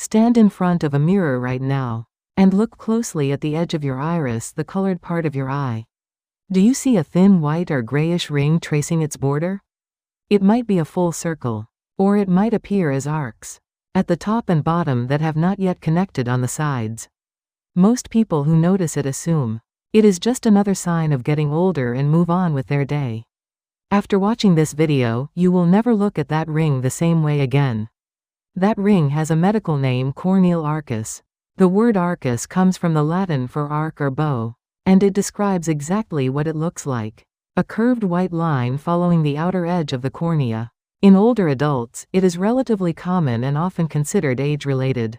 Stand in front of a mirror right now and look closely at the edge of your iris, the colored part of your eye. Do you see a thin white or grayish ring tracing its border? It might be a full circle, or it might appear as arcs at the top and bottom that have not yet connected on the sides. Most people who notice it assume it is just another sign of getting older and move on with their day. After watching this video, you will never look at that ring the same way again. That ring has a medical name, corneal arcus. The word arcus comes from the Latin for arc or bow, and it describes exactly what it looks like: a curved white line following the outer edge of the cornea. In older adults, it is relatively common and often considered age-related.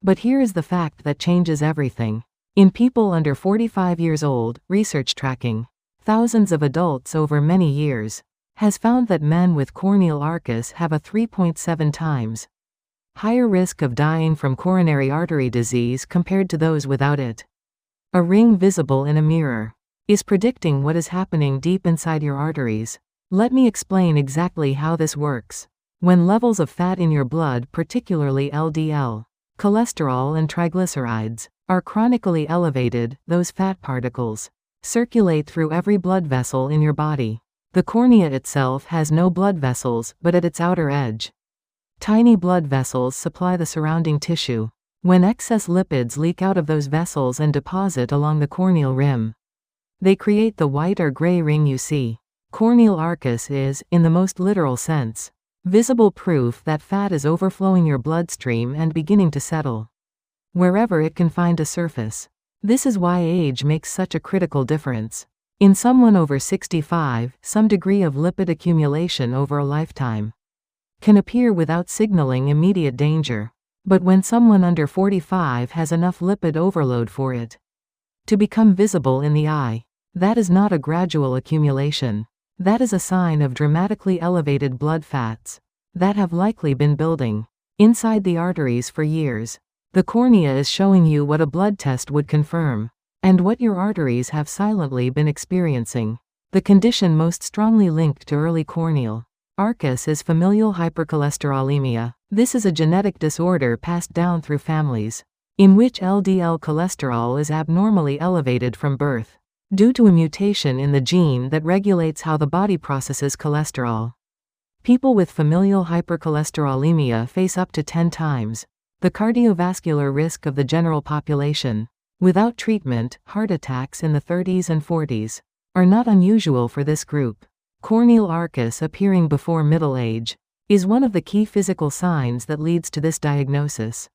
But here is the fact that changes everything. In people under 45 years old, research tracking thousands of adults over many years has found that men with corneal arcus have a 3.7 times higher risk of dying from coronary artery disease compared to those without it. A ring visible in a mirror is predicting what is happening deep inside your arteries. Let me explain exactly how this works. When levels of fat in your blood, particularly LDL, cholesterol and triglycerides, are chronically elevated, those fat particles circulate through every blood vessel in your body. The cornea itself has no blood vessels, but at its outer edge, tiny blood vessels supply the surrounding tissue. When excess lipids leak out of those vessels and deposit along the corneal rim, they create the white or gray ring you see. Corneal arcus is, in the most literal sense, visible proof that fat is overflowing your bloodstream and beginning to settle wherever it can find a surface. This is why age makes such a critical difference. In someone over 65, some degree of lipid accumulation over a lifetime can appear without signaling immediate danger. But when someone under 45 has enough lipid overload for it to become visible in the eye, that is not a gradual accumulation. That is a sign of dramatically elevated blood fats that have likely been building inside the arteries for years. The cornea is showing you what a blood test would confirm, and what your arteries have silently been experiencing. The condition most strongly linked to early corneal arcus is familial hypercholesterolemia. This is a genetic disorder passed down through families, in which LDL cholesterol is abnormally elevated from birth, due to a mutation in the gene that regulates how the body processes cholesterol. People with familial hypercholesterolemia face up to 10 times the cardiovascular risk of the general population. Without treatment, heart attacks in the 30s and 40s are not unusual for this group. Corneal arcus appearing before middle age is one of the key physical signs that leads to this diagnosis.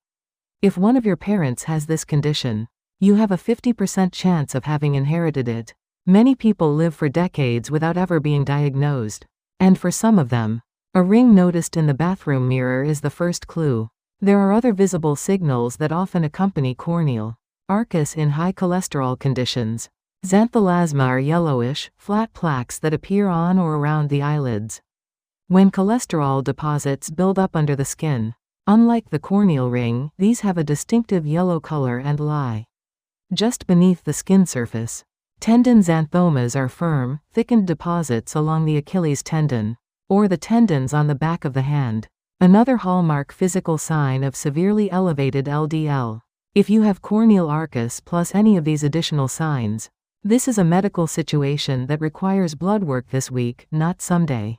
If one of your parents has this condition, you have a 50% chance of having inherited it. Many people live for decades without ever being diagnosed, and for some of them, a ring noticed in the bathroom mirror is the first clue. There are other visible signals that often accompany corneal arcus in high cholesterol conditions. Xanthelasma are yellowish, flat plaques that appear on or around the eyelids. When cholesterol deposits build up under the skin, unlike the corneal ring, these have a distinctive yellow color and lie just beneath the skin surface. Tendon xanthomas are firm, thickened deposits along the Achilles tendon, or the tendons on the back of the hand. Another hallmark physical sign of severely elevated LDL. If you have corneal arcus plus any of these additional signs, this is a medical situation that requires blood work this week, not someday.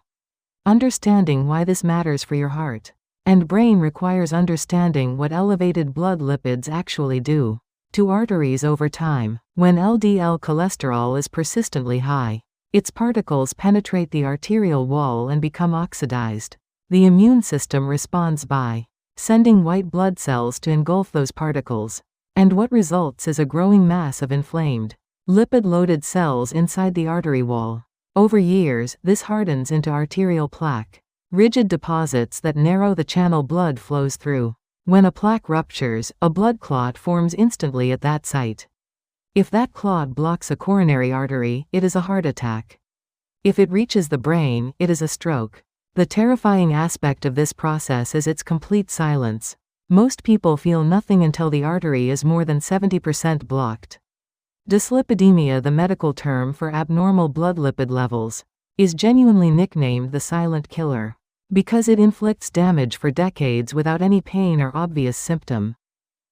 Understanding why this matters for your heart and brain requires understanding what elevated blood lipids actually do to arteries over time. When LDL cholesterol is persistently high, its particles penetrate the arterial wall and become oxidized. The immune system responds by sending white blood cells to engulf those particles, and what results is a growing mass of inflamed, lipid-loaded cells inside the artery wall. Over years, this hardens into arterial plaque, rigid deposits that narrow the channel blood flows through. When a plaque ruptures, a blood clot forms instantly at that site. If that clot blocks a coronary artery, it is a heart attack. If it reaches the brain, it is a stroke. The terrifying aspect of this process is its complete silence. Most people feel nothing until the artery is more than 70% blocked. Dyslipidemia, the medical term for abnormal blood lipid levels, is genuinely nicknamed the silent killer. because it inflicts damage for decades without any pain or obvious symptom.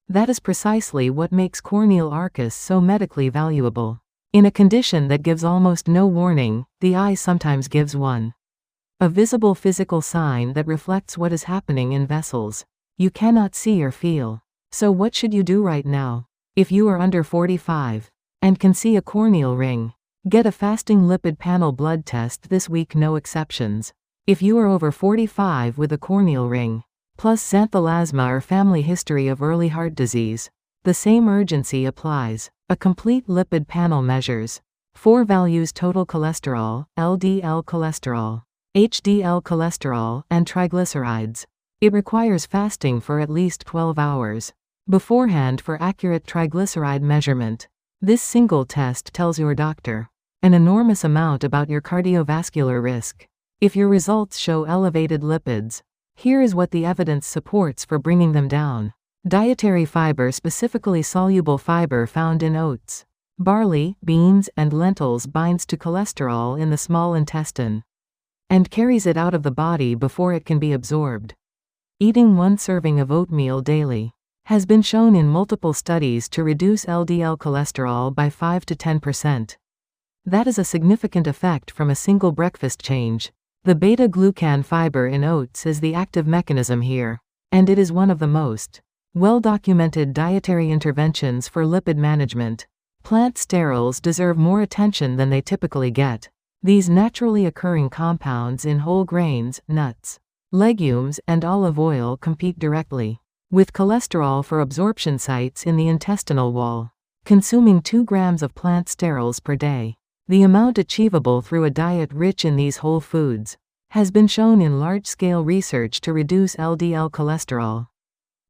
That is precisely what makes corneal arcus so medically valuable. In a condition that gives almost no warning, the eye sometimes gives one. A visible physical sign that reflects what is happening in vessels you cannot see or feel. So what should you do right now? If you are under 45 and can see a corneal ring, get a fasting lipid panel blood test this week, no exceptions. If you are over 45 with a corneal ring, plus xanthelasma or family history of early heart disease, the same urgency applies. A complete lipid panel measures 4 values: total cholesterol, LDL cholesterol, HDL cholesterol, and triglycerides. It requires fasting for at least 12 hours beforehand for accurate triglyceride measurement. This single test tells your doctor an enormous amount about your cardiovascular risk. If your results show elevated lipids, here is what the evidence supports for bringing them down. Dietary fiber, specifically soluble fiber found in oats, barley, beans, and lentils, binds to cholesterol in the small intestine and carries it out of the body before it can be absorbed. Eating 1 serving of oatmeal daily has been shown in multiple studies to reduce LDL cholesterol by 5 to 10%. That is a significant effect from a single breakfast change. The beta-glucan fiber in oats is the active mechanism here, and it is one of the most well-documented dietary interventions for lipid management. Plant sterols deserve more attention than they typically get. These naturally occurring compounds in whole grains, nuts, legumes, and olive oil compete directly with cholesterol for absorption sites in the intestinal wall. Consuming 2 grams of plant sterols per day, the amount achievable through a diet rich in these whole foods, has been shown in large-scale research to reduce LDL cholesterol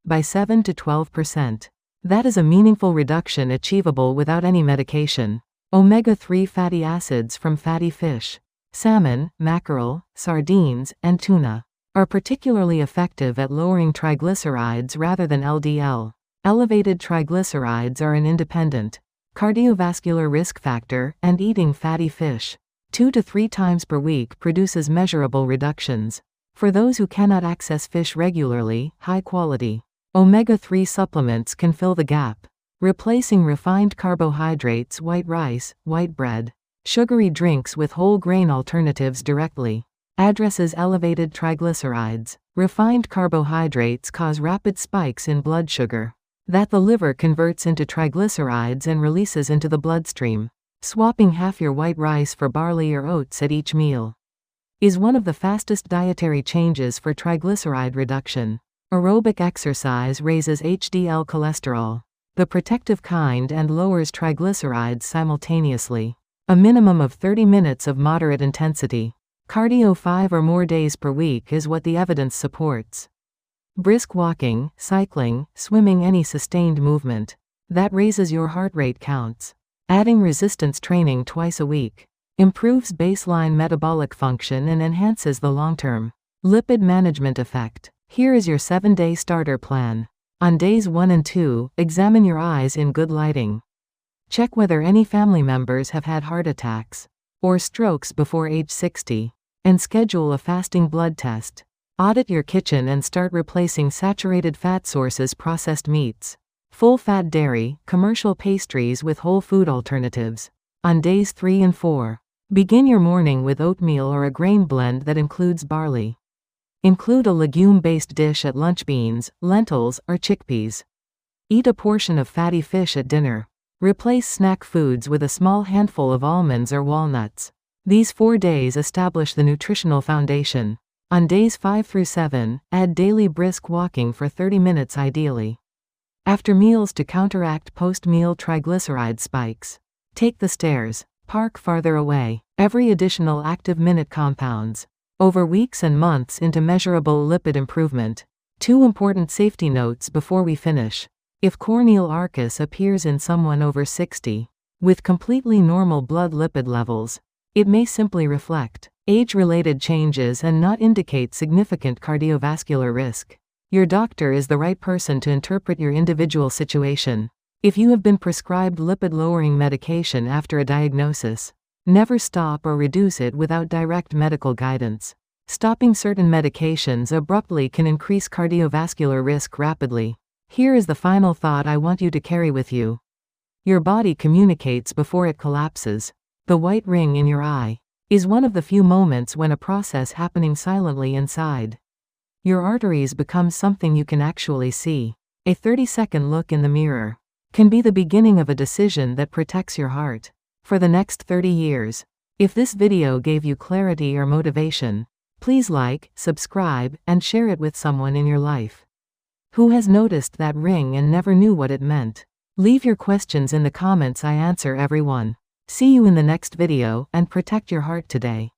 by 7 to 12%. That is a meaningful reduction achievable without any medication. Omega-3 fatty acids from fatty fish, salmon, mackerel, sardines, and tuna are particularly effective at lowering triglycerides rather than LDL. Elevated triglycerides are an independent cardiovascular risk factor, and eating fatty fish 2 to 3 times per week produces measurable reductions. For those who cannot access fish regularly, high-quality omega-3 supplements can fill the gap, replacing refined carbohydrates, white rice, white bread, sugary drinks with whole grain alternatives directly. Addresses elevated triglycerides. Refined carbohydrates cause rapid spikes in blood sugar that the liver converts into triglycerides and releases into the bloodstream. Swapping half your white rice for barley or oats at each meal is one of the fastest dietary changes for triglyceride reduction. Aerobic exercise raises HDL cholesterol, the protective kind, and lowers triglycerides simultaneously. A minimum of 30 minutes of moderate intensity cardio 5 or more days per week is what the evidence supports. Brisk walking, cycling, swimming, any sustained movement that raises your heart rate counts. Adding resistance training twice a week improves baseline metabolic function and enhances the long-term lipid management effect. Here is your 7-day starter plan. On days 1 and 2, examine your eyes in good lighting. Check whether any family members have had heart attacks or strokes before age 60, and schedule a fasting blood test. Audit your kitchen and start replacing saturated fat sources, processed meats, full-fat dairy, commercial pastries with whole food alternatives. On days 3 and 4, begin your morning with oatmeal or a grain blend that includes barley. Include a legume-based dish at lunch: beans, lentils, or chickpeas. Eat a portion of fatty fish at dinner. Replace snack foods with a small handful of almonds or walnuts. These 4 days establish the nutritional foundation. On days 5 through 7, add daily brisk walking for 30 minutes ideally after meals to counteract post-meal triglyceride spikes. Take the stairs. Park farther away. Every additional active minute compounds over weeks and months into measurable lipid improvement. 2 important safety notes before we finish. If corneal arcus appears in someone over 60 with completely normal blood lipid levels, it may simply reflect age-related changes and not indicate significant cardiovascular risk. Your doctor is the right person to interpret your individual situation. If you have been prescribed lipid-lowering medication after a diagnosis, never stop or reduce it without direct medical guidance. Stopping certain medications abruptly can increase cardiovascular risk rapidly. Here is the final thought I want you to carry with you. Your body communicates before it collapses. The white ring in your eye is one of the few moments when a process happening silently inside your arteries becomes something you can actually see. A 30-second look in the mirror can be the beginning of a decision that protects your heart for the next 30 years. If this video gave you clarity or motivation, please like, subscribe, and share it with someone in your life who has noticed that ring and never knew what it meant. Leave your questions in the comments. I answer everyone. See you in the next video, and protect your heart today.